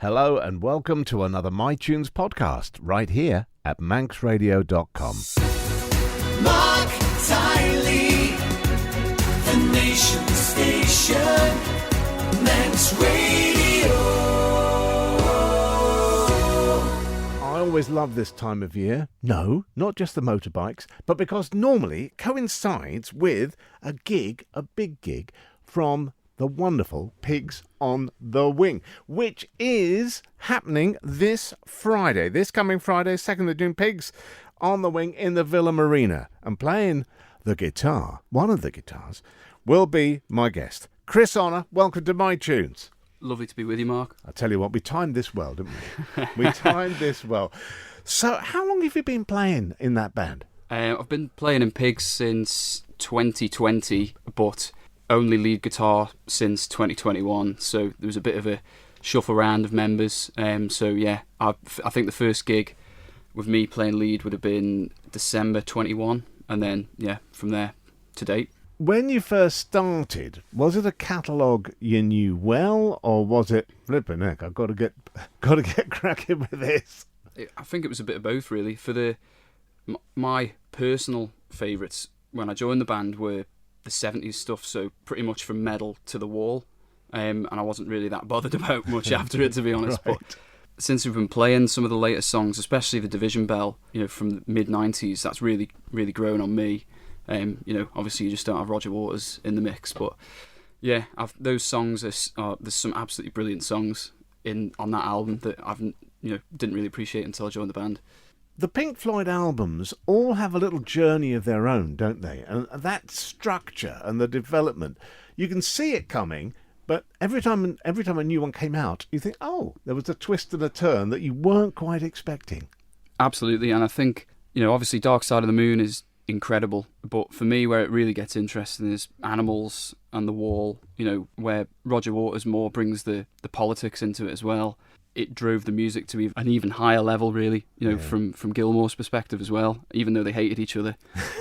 Hello and welcome to another MyTunes podcast right here at manxradio.com. Marc, Tyley, the nation station, Manx Radio. I always love this time of year. No, not just the motorbikes, but because normally it coincides with a big gig from the wonderful Pigs on the Wing, which is happening this Friday, this coming Friday, 2nd of June. Pigs on the Wing in the Villa Marina, and playing the guitar, one of the guitars, will be my guest, Chris Honor. Welcome to MyTunes. Lovely to be with you, Mark. I tell you what, we timed this well, didn't we? We timed this well. So how long have you been playing in that band? I've been playing in Pigs since 2020, but only lead guitar since 2021. So there was a bit of a shuffle around of members. I think the first gig with me playing lead would have been December 21, and then from there to date. When you first started, was it a catalogue you knew well, or was it flipping heck? I've got to get cracking with this. I think it was a bit of both, really. For my personal favourites when I joined the band were the 70s stuff, so pretty much from Metal to The Wall, and I wasn't really that bothered about much after it, to be honest. Right. But since we've been playing some of the latest songs, especially the Division Bell, from the mid-90s, that's really, really grown on me. Obviously you just don't have Roger Waters in the mix, but yeah, those songs there's some absolutely brilliant songs on that album that I've didn't really appreciate until I joined the band. The Pink Floyd albums all have a little journey of their own, don't they? And that structure and the development, you can see it coming, but every time a new one came out, you think, oh, there was a twist and a turn that you weren't quite expecting. Absolutely, and I think, obviously Dark Side of the Moon is incredible, but for me where it really gets interesting is Animals and The Wall, where Roger Waters more brings the politics into it as well. It drove the music to an even higher level, really, from Gilmour's perspective as well, even though they hated each other.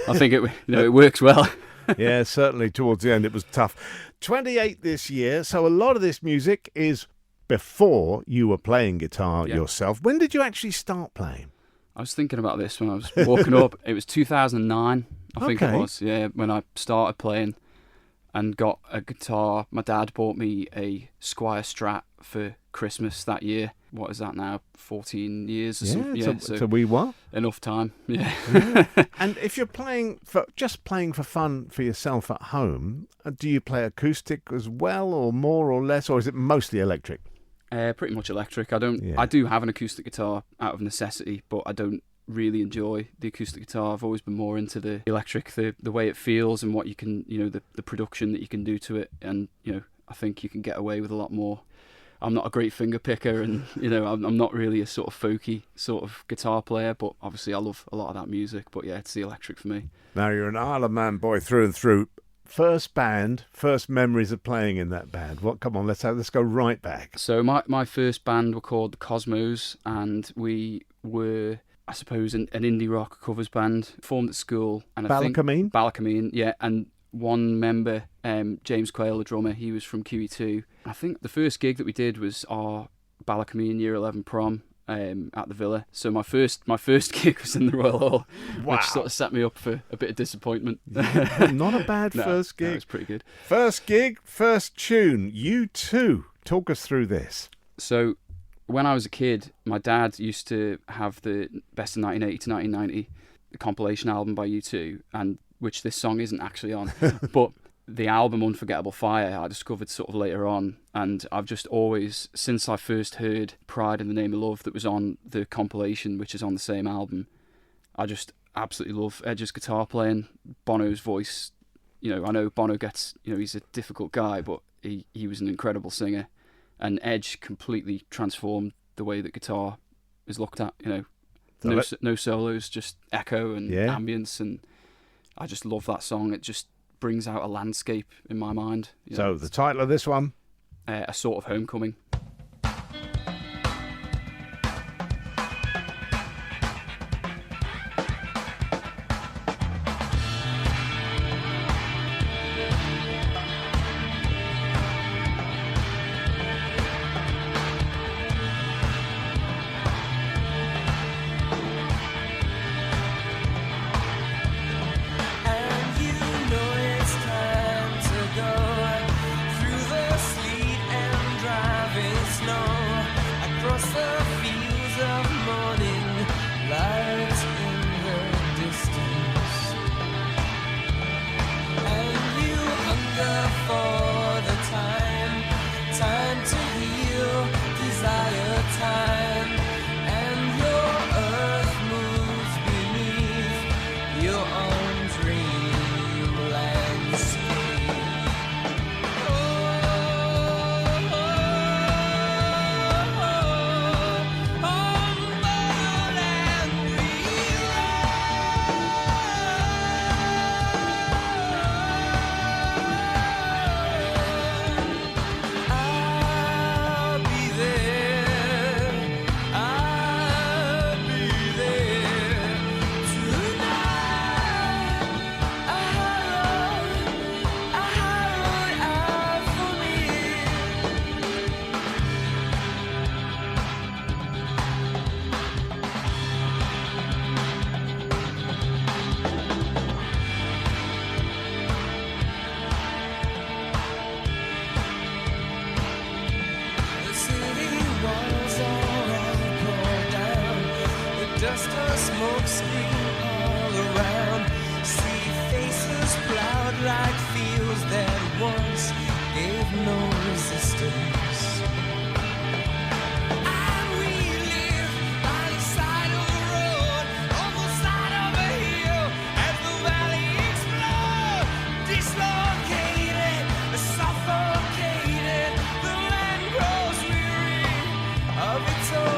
I think it works well. Yeah, certainly towards the end it was tough. 28 this year, so a lot of this music is before you were playing guitar yourself. When did you actually start playing? I was thinking about this when I was walking up. It was 2009, I think it was, when I started playing and got a guitar. My dad bought me a Squire Strat for Christmas that year. What is that now? 14 years or something? Yeah, so we what? Enough time, yeah. And if you're playing for fun for yourself at home, do you play acoustic as well, or more or less, or is it mostly electric? Pretty much electric. I do have an acoustic guitar out of necessity, but I don't really enjoy the acoustic guitar. I've always been more into the electric, the way it feels and what you can, the production that you can do to it. And, I think you can get away with a lot more. I'm not a great finger picker, and, I'm not really a sort of folky sort of guitar player, but obviously I love a lot of that music. But yeah, it's the electric for me. Now, you're an Isle of Man boy through and through. First band, first memories of playing in that band. Come on, let's go right back. So my first band were called the Cosmos, and we were, I suppose, an indie rock covers band formed at school. And Ballacameen, yeah. And one member, James Quayle, the drummer, he was from QE2. I think the first gig that we did was our Ballacameen Year 11 prom at the Villa. So my first gig was in the Royal Hall, which sort of set me up for a bit of disappointment. Not a bad first gig. No, it was pretty good. First gig, first tune. U2. Talk us through this. So when I was a kid, my dad used to have the Best of 1980 to 1990 compilation album by U2, and which this song isn't actually on, but the album Unforgettable Fire I discovered sort of later on, and I've just always, since I first heard Pride in the Name of Love that was on the compilation, which is on the same album, I just absolutely love Edge's guitar playing, Bono's voice. I know Bono gets, he's a difficult guy, but he was an incredible singer, and Edge completely transformed the way that guitar is looked at, no solos, just echo and ambience, and I just love that song. It just brings out a landscape in my mind. So the title of this one? A Sort of Homecoming. Across the fields of morning, light in the distance, and you hunger for the time to heal, desire time, and your earth moves beneath your own dream landscape. Dust or smoke screen all around. See faces plowed like fields that once gave no resistance. I relive by the side of the road, on the side of a hill, as the valley explodes, dislocated, suffocated. The land grows weary of its own.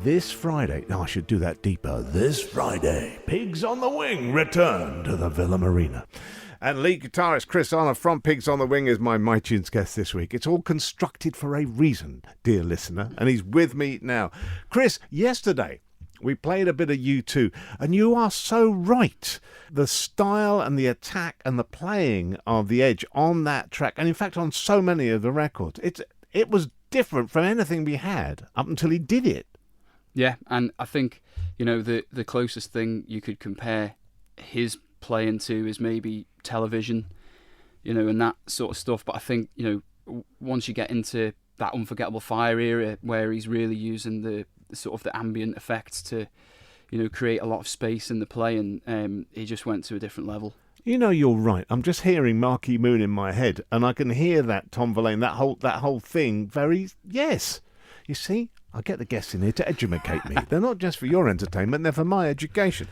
This Friday, I should do that deeper. This Friday, Pigs on the Wing return to the Villa Marina. And lead guitarist Chris Arnold from Pigs on the Wing is my MyTunes guest this week. It's all constructed for a reason, dear listener, and he's with me now. Chris, yesterday we played a bit of U2, and you are so right. The style and the attack and the playing of the Edge on that track, and in fact on so many of the records, it was different from anything we had up until he did it. Yeah, and I think, the closest thing you could compare his playing to is maybe Television, and that sort of stuff. But I think, once you get into that Unforgettable Fire era, where he's really using the sort of the ambient effects to, create a lot of space in the play, and he just went to a different level. You're right. I'm just hearing Marky Moon in my head, and I can hear that Tom Verlaine, that whole thing. Yes, you see, I get the guests in here to educate me. They're not just for your entertainment; they're for my education.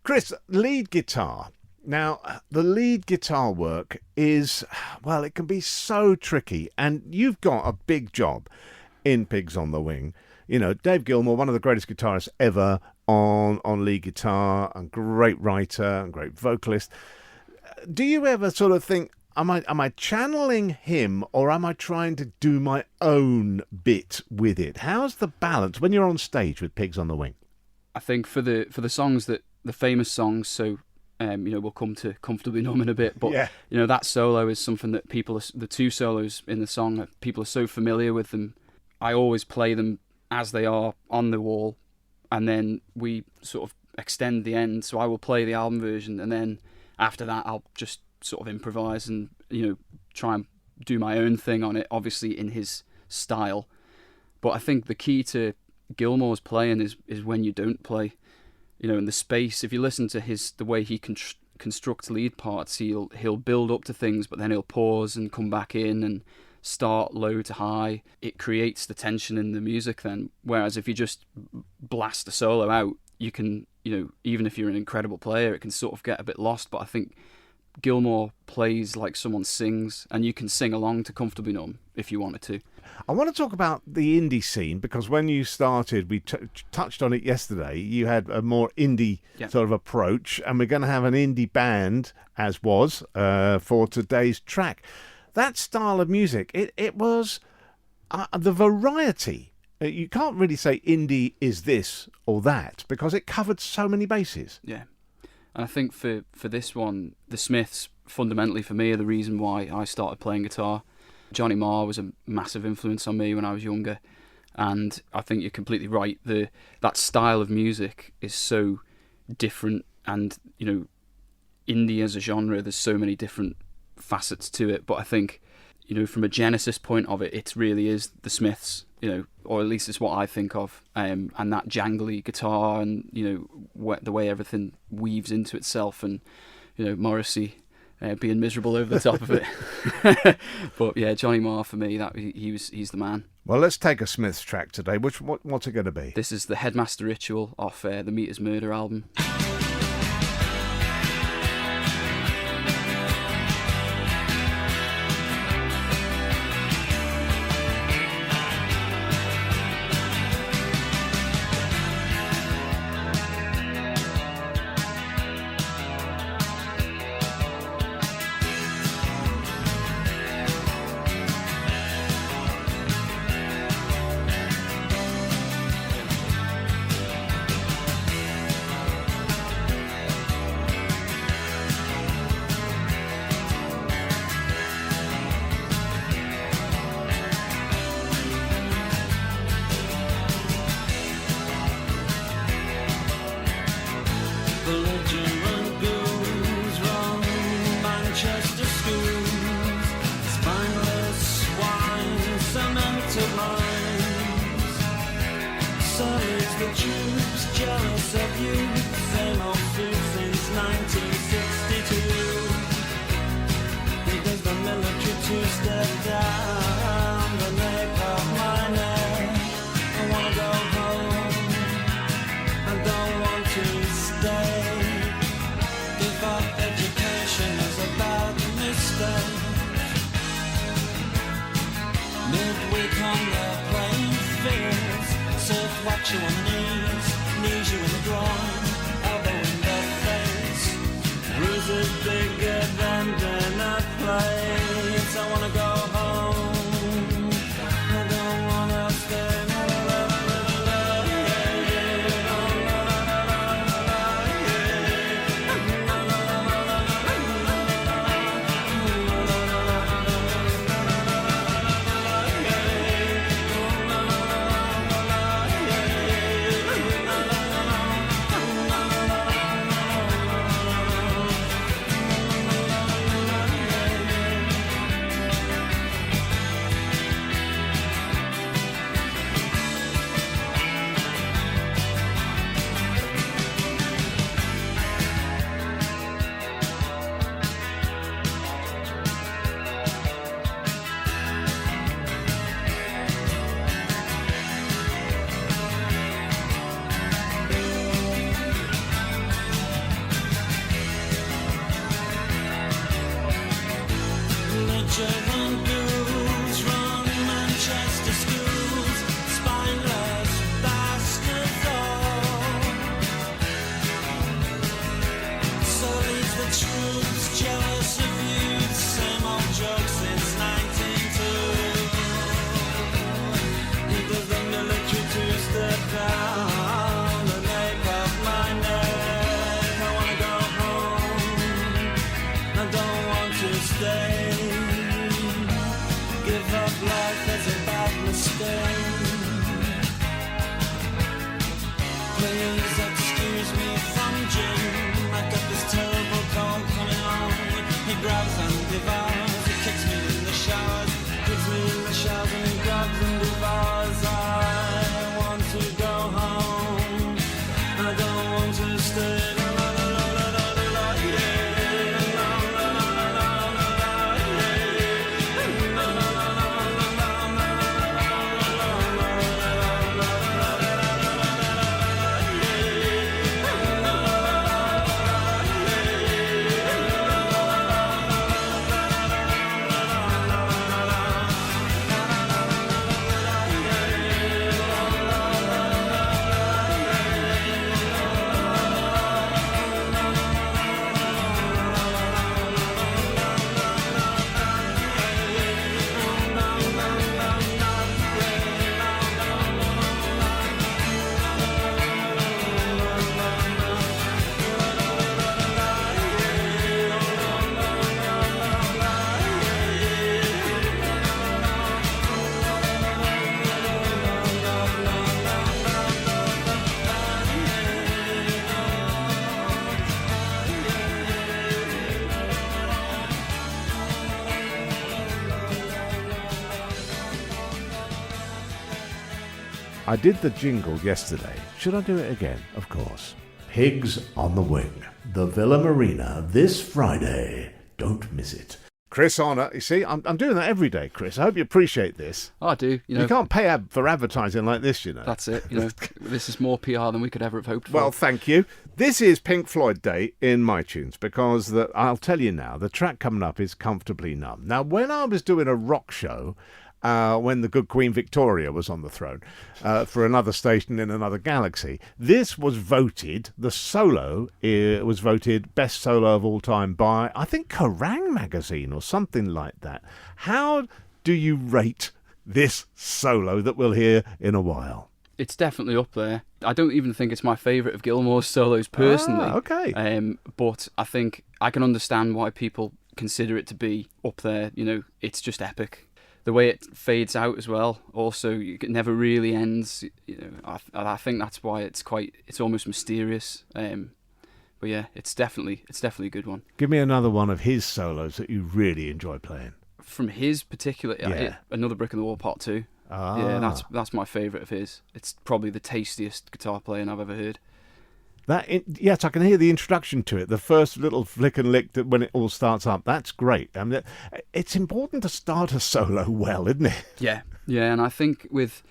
Chris, lead guitar. Now, the lead guitar work is, well, it can be so tricky, and you've got a big job in Pigs on the Wing. Dave Gilmour, one of the greatest guitarists ever on lead guitar, and great writer and great vocalist. Do you ever sort of think, am I channeling him, or am I trying to do my own bit with it? How's the balance when you're on stage with Pigs on the Wing? I think for the songs the famous songs, so we'll come to Comfortably Numb in a bit, but yeah. That solo is something that the two solos in the song, people are so familiar with them. I always play them as they are on the wall, and then we sort of extend the end. So I will play the album version, and then after that I'll just sort of improvise and try and do my own thing on it, obviously in his style. But I think the key to Gilmour's playing is when you don't play, in the space. If you listen to the way he constructs lead parts, he'll build up to things, but then he'll pause and come back in and start low to high. It creates the tension in the music then. Whereas if you just blast a solo out, you can, even if you're an incredible player, it can sort of get a bit lost. But I think Gilmour plays like someone sings, and you can sing along to Comfortably Numb if you wanted to. I want to talk about the indie scene, because when you started, we touched on it yesterday, you had a more indie sort of approach, and we're going to have an indie band, as was, for today's track. That style of music, it was the variety. You can't really say indie is this or that, because it covered so many bases. Yeah. And I think for this one, the Smiths, fundamentally for me, are the reason why I started playing guitar. Johnny Marr was a massive influence on me when I was younger, and I think you're completely right. That style of music is so different, and indie as a genre, there's so many different facets to it. But I think from a genesis point of it, it really is the Smiths, or at least it's what I think of, and that jangly guitar, and the way everything weaves into itself, and Morrissey being miserable over the top of it. But yeah, Johnny Marr for me, he's the man. Well, let's take a Smiths track today. What's it going to be? This is the Headmaster Ritual off the Meters Murder album. You on the knees you in the groin, elbow in the face, bruises bigger than I did the jingle yesterday. Should I do it again? Of course. Pigs on the Wing. The Villa Marina this Friday. Don't miss it. Chris Honor. You see, I'm doing that every day, Chris. I hope you appreciate this. I do. You can't pay for advertising like this, you know. That's it. This is more PR than we could ever have hoped for. Well, thank you. This is Pink Floyd Day in my tunes because I'll tell you now, the track coming up is Comfortably Numb. Now, when I was doing a rock show, when the good Queen Victoria was on the throne for another station in another galaxy, this was voted, the solo was voted best solo of all time by, I think, Kerrang! Magazine or something like that. How do you rate this solo that we'll hear in a while? It's definitely up there. I don't even think it's my favourite of Gilmour's solos personally. Okay. But I think I can understand why people consider it to be up there. It's just epic. The way it fades out as well. Also, it never really ends. I think that's why it's almost mysterious. But yeah, it's definitely a good one. Give me another one of his solos that you really enjoy playing. From his particular, Another Brick in the Wall Part 2. Yeah, that's my favourite of his. It's probably the tastiest guitar playing I've ever heard. Yes, I can hear the introduction to it. The first little flick and lick that when it all starts up. That's great. I mean, it's important to start a solo well, isn't it? Yeah, and I think with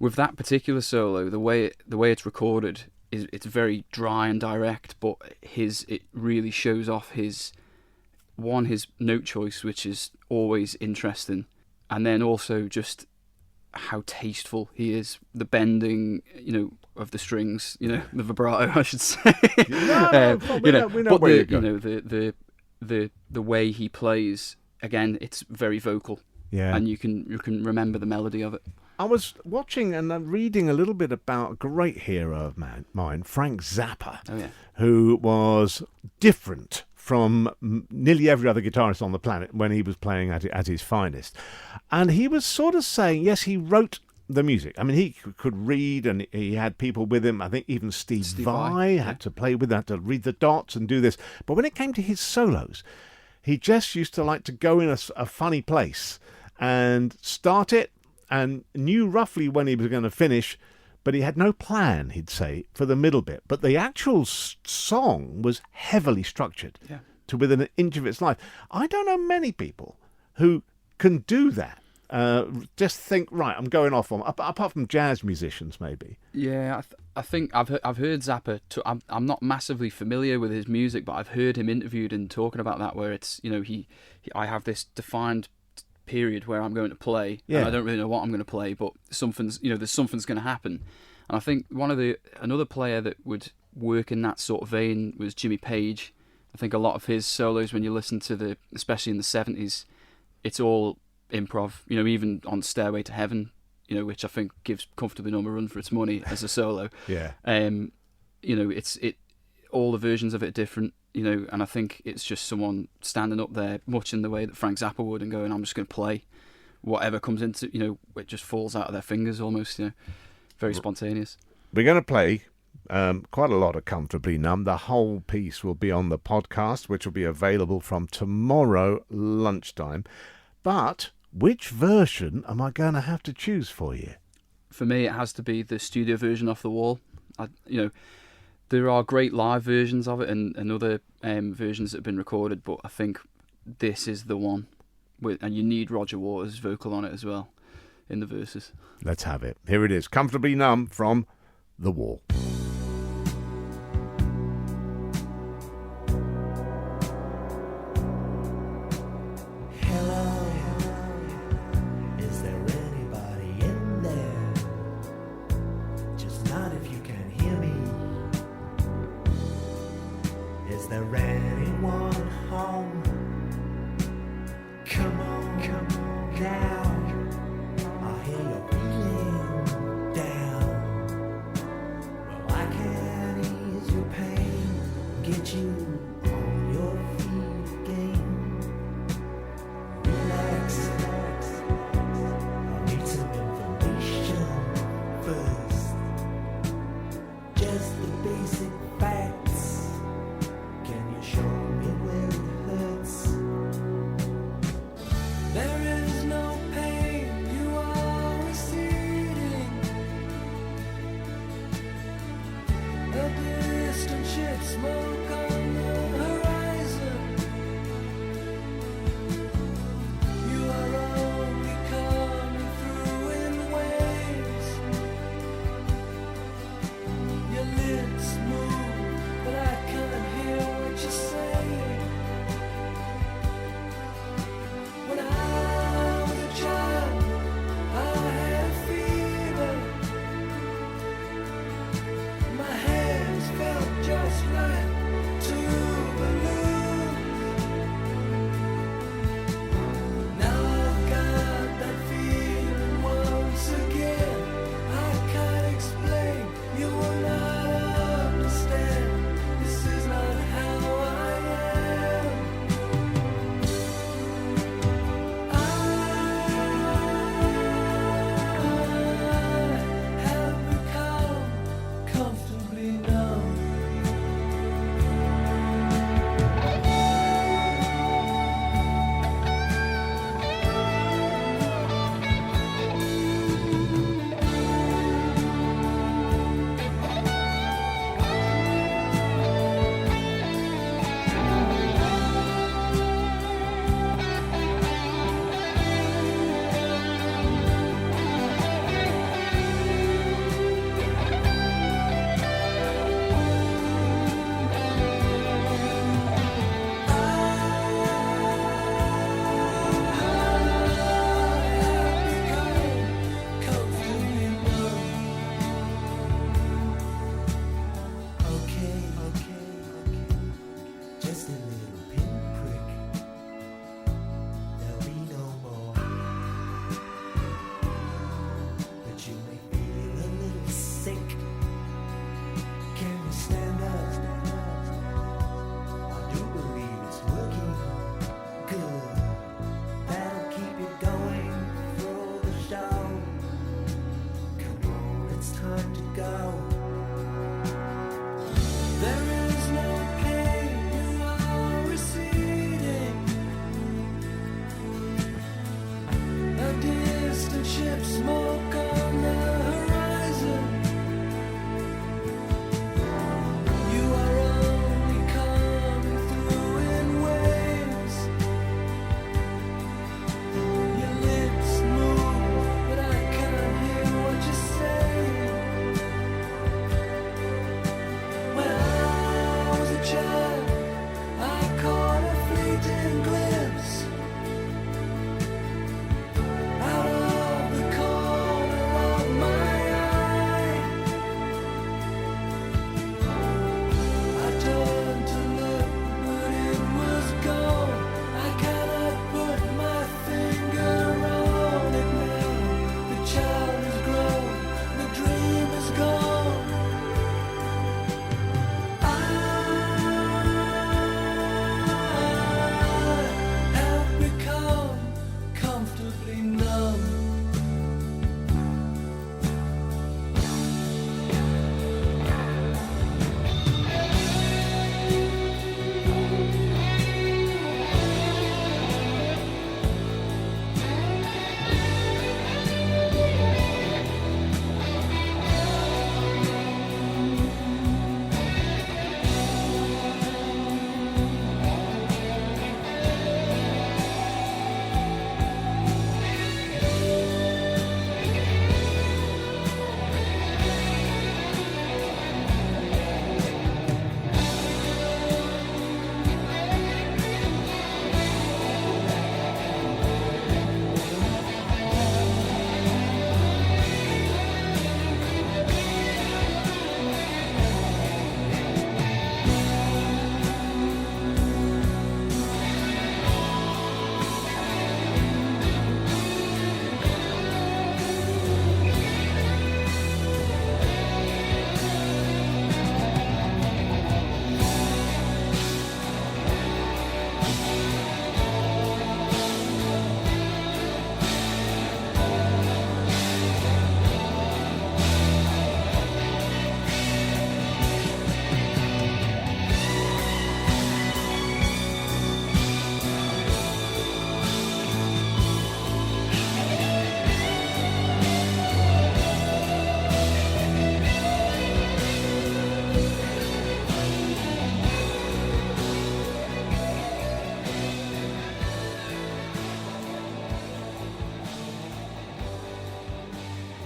that particular solo, the way it's recorded it's very dry and direct, but it really shows off his note choice, which is always interesting, and then also just how tasteful he is, the bending, of the strings, the vibrato, I should say. We know where you're going. The way he plays, again, it's very vocal. Yeah. And you can remember the melody of it. I was watching and reading a little bit about a great hero of mine, Frank Zappa, who was different from nearly every other guitarist on the planet when he was playing at his finest. And he was sort of saying, yes, he wrote the music. I mean, he could read and he had people with him. I think even Steve Vai had to play with that, to read the dots and do this. But when it came to his solos, he just used to like to go in a funny place and start it and knew roughly when he was going to finish, but he had no plan, he'd say, for the middle bit. But the actual song was heavily structured to within an inch of its life. I don't know many people who can do that. Just think, right, I'm going off on, apart from jazz musicians, maybe. Yeah, I think I've heard Zappa. I'm not massively familiar with his music, but I've heard him interviewed and talking about that, where it's, I have this defined period where I'm going to play, and I don't really know what I'm going to play, but there's something's going to happen. And I think another player that would work in that sort of vein was Jimmy Page. I think a lot of his solos, when you listen to especially in the 70s, it's all improv, even on Stairway to Heaven, which I think gives Comfortably Numb a run for its money as a solo. It's all the versions of it are different, and I think it's just someone standing up there much in the way that Frank Zappa would and going, I'm just going to play whatever comes into, it just falls out of their fingers almost, very spontaneous. We're going to play quite a lot of Comfortably Numb. The whole piece will be on the podcast, which will be available from tomorrow lunchtime. But which version am I going to have to choose for you? For me, it has to be the studio version off the wall. There are great live versions of it and other versions that have been recorded, but I think this is the one. And you need Roger Waters' vocal on it as well in the verses. Let's have it. Here it is, Comfortably Numb from The Wall.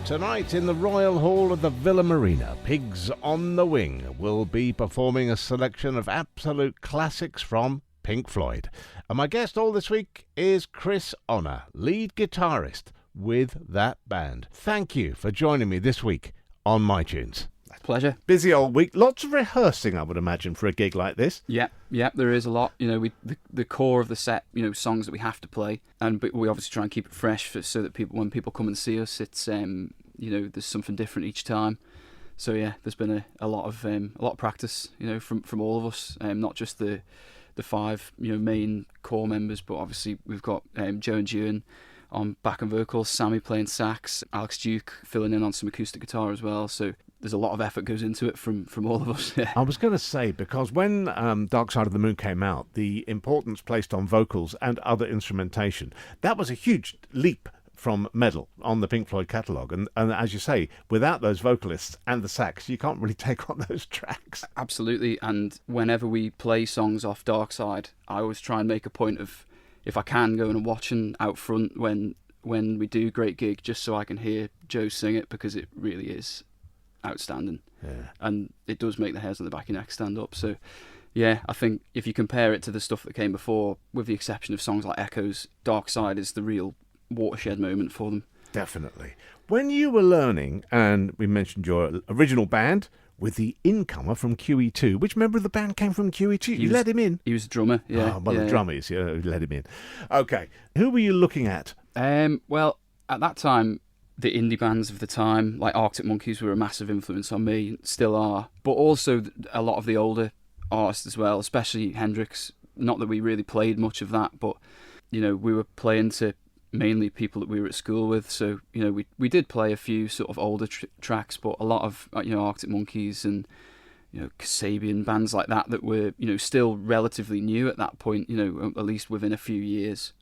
Tonight in the Royal Hall of the Villa Marina, Pigs on the Wing will be performing a selection of absolute classics from Pink Floyd. And my guest all this week is Chris Honor, lead guitarist with that band. Thank you for joining me this week on My Tunes. Pleasure. Busy old week. Lots of rehearsing, I would imagine, for a gig like this. Yeah, there is a lot. You know, the core of the set, you know, songs that we have to play, but we obviously try and keep it fresh so that when people come and see us, it's you know, there's something different each time. So yeah, there's been a lot of practice, you know, from all of us, not just the five, you know, main core members, but obviously we've got Joe and Ewan on back and vocals, Sammy playing sax, Alex Duke filling in on some acoustic guitar as well. So there's a lot of effort goes into it from all of us. Yeah. I was going to say, because when Dark Side of the Moon came out, the importance placed on vocals and other instrumentation, that was a huge leap from metal on the Pink Floyd catalogue. And as you say, without those vocalists and the sax, you can't really take on those tracks. Absolutely. And whenever we play songs off Dark Side, I always try and make a point of, if I can, going and watching out front when we do great gig, just so I can hear Joe sing it, because it really is outstanding. Yeah. And it does make the hairs on the back of your neck stand up. So yeah, I think if you compare it to the stuff that came before, with the exception of songs like Echoes, Dark Side is the real watershed moment for them. Definitely. When you were learning, and we mentioned your original band with the incomer from QE2, which member of the band came from QE2? You let him in? He was the drummer, yeah. Oh, well, the drummer is, yeah, let him in. Okay, who were you looking at? Well, at that time, the indie bands of the time, like Arctic Monkeys, were a massive influence on me, still are. But also a lot of the older artists as well, especially Hendrix. Not that we really played much of that, but, you know, we were playing to mainly people that we were at school with. So, you know, we did play a few sort of older tracks, but a lot of, you know, Arctic Monkeys and, you know, Kasabian, bands like that were, you know, still relatively new at that point, you know, at least within a few years.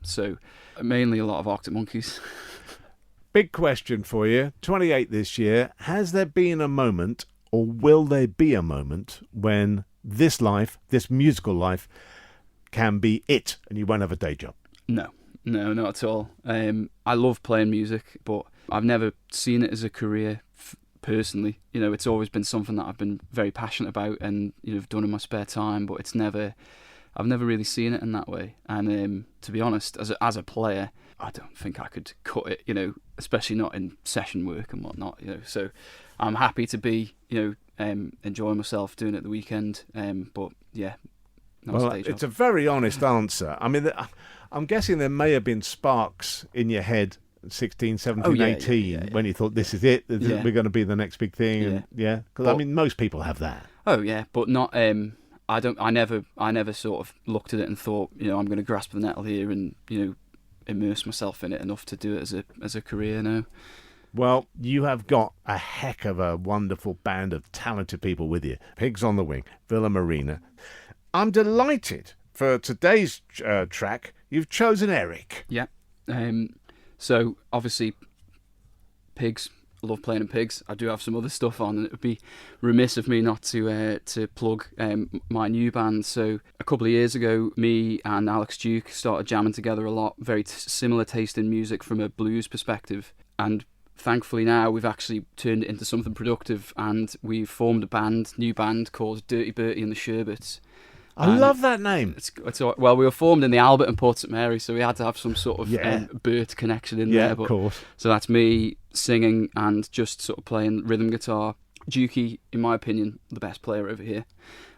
So mainly a lot of Arctic Monkeys. Big question for you. 28 this year. Has there been a moment, or will there be a moment, when this life, this musical life, can be it and you won't have a day job? No, not at all. I love playing music, but I've never seen it as a career personally. You know, it's always been something that I've been very passionate about and, you know, have done in my spare time, but I've never really seen it in that way. And to be honest, as a player, I don't think I could cut it, you know, especially not in session work and whatnot, you know. So I'm happy to be, you know, enjoying myself doing it the weekend. But yeah, well, it's a very honest answer. I mean, I'm guessing there may have been sparks in your head 16, 17, 18 when you thought, this is it, we're going to be the next big thing. Yeah, because I mean, most people have that. Oh yeah, but not. I never sort of looked at it and thought, you know, I'm going to grasp the nettle here and, you know, immerse myself in it enough to do it as a career now. Well, you have got a heck of a wonderful band of talented people with you. Pigs on the Wing, Villa Marina. I'm delighted for today's track. You've chosen Eric. Yeah. So obviously, Pigs. I love playing in Pigs. I do have some other stuff on, and it would be remiss of me not to plug my new band. So a couple of years ago, me and Alex Duke started jamming together a lot, very similar taste in music from a blues perspective. And thankfully now we've actually turned it into something productive, and we've formed a new band called Dirty Bertie and the Sherbets. I love that name. Well, we were formed in the Albert and Port St Mary, so we had to have some sort of Bert connection in there. Yeah, of course. So that's me singing and just sort of playing rhythm guitar. Dukey, in my opinion, the best player over here.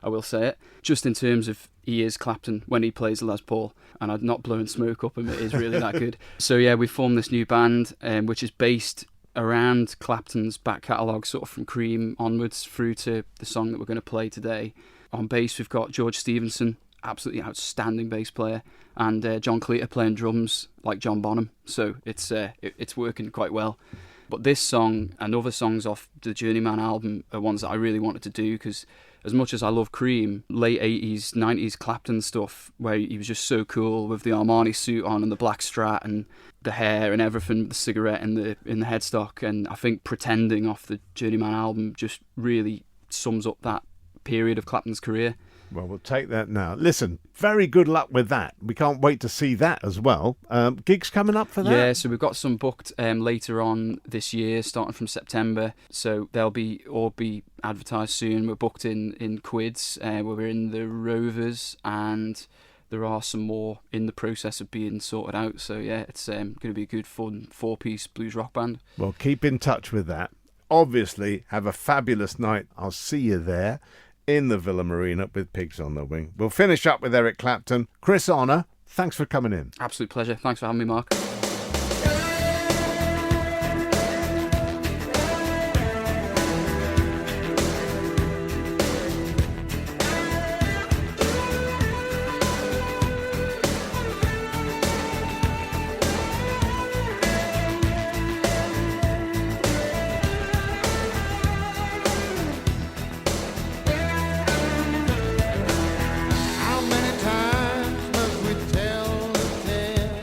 I will say it. Just in terms of, he is Clapton when he plays Les Paul, and I'm not blowing smoke up him. It is really that good. So yeah, we formed this new band, which is based around Clapton's back catalogue, sort of from Cream onwards through to the song that we're going to play today. On bass, we've got George Stevenson, absolutely outstanding bass player, and John Cleater playing drums like John Bonham. So it's working quite well. But this song and other songs off the Journeyman album are ones that I really wanted to do, because as much as I love Cream, late 80s, 90s Clapton stuff, where he was just so cool with the Armani suit on and the black strat and the hair and everything, the cigarette in the headstock, and I think Pretending off the Journeyman album just really sums up that period of Clapton's career. Well, we'll take that now. Listen, very good luck with that. We can't wait to see that as well. Gigs coming up for that? Yeah, so we've got some booked later on this year, starting from September. So they'll all be advertised soon. We're booked in Quids, where we're in the Rovers, and there are some more in the process of being sorted out. So yeah, it's going to be a good, fun 4-piece blues rock band. Well, keep in touch with that. Obviously, have a fabulous night. I'll see you there in the Villa Marina with Pigs on the Wing. We'll finish up with Eric Clapton. Chris Honor, thanks for coming in. Absolute pleasure. Thanks for having me, Mark. How many times must we tell the tale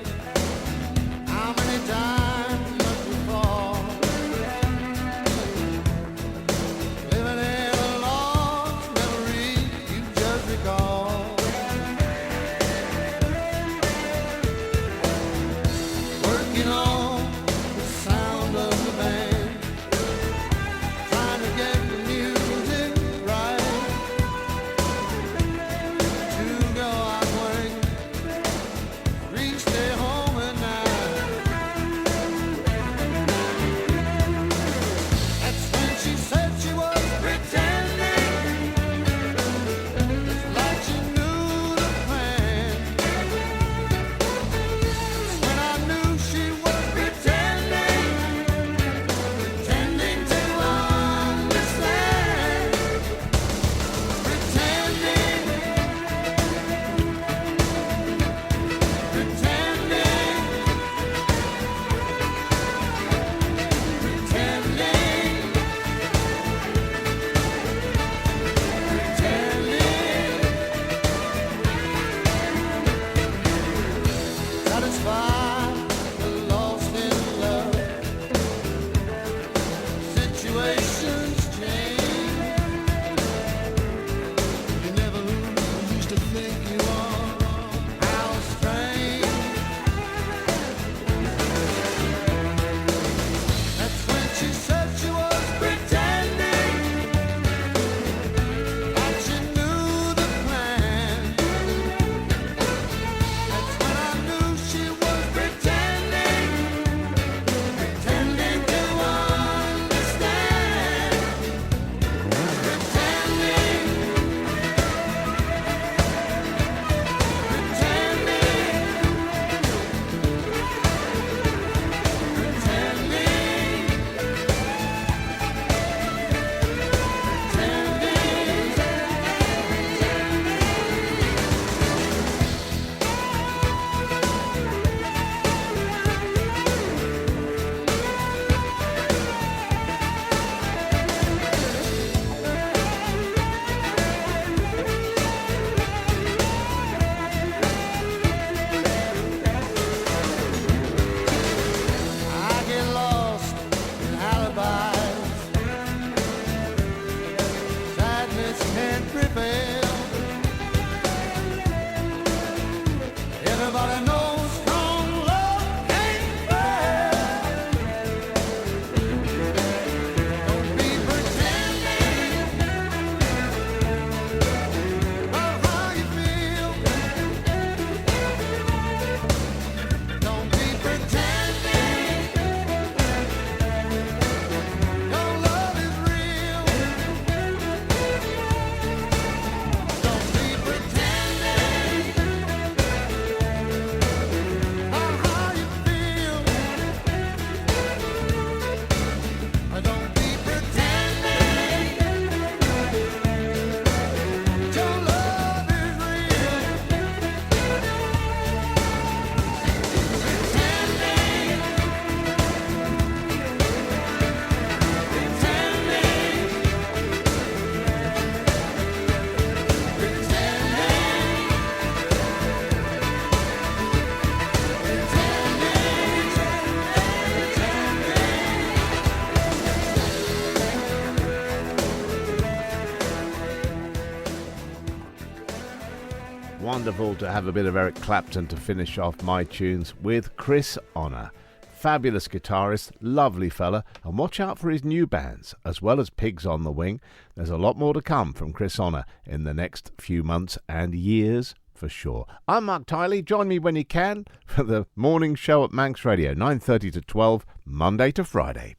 Wonderful to have a bit of Eric Clapton to finish off my tunes with Chris Honor. Fabulous guitarist, lovely fella, and watch out for his new bands, as well as Pigs on the Wing. There's a lot more to come from Chris Honor in the next few months and years for sure. I'm Marc Tyley. Join me when you can for the morning show at Manx Radio, 9:30 to 12, Monday to Friday.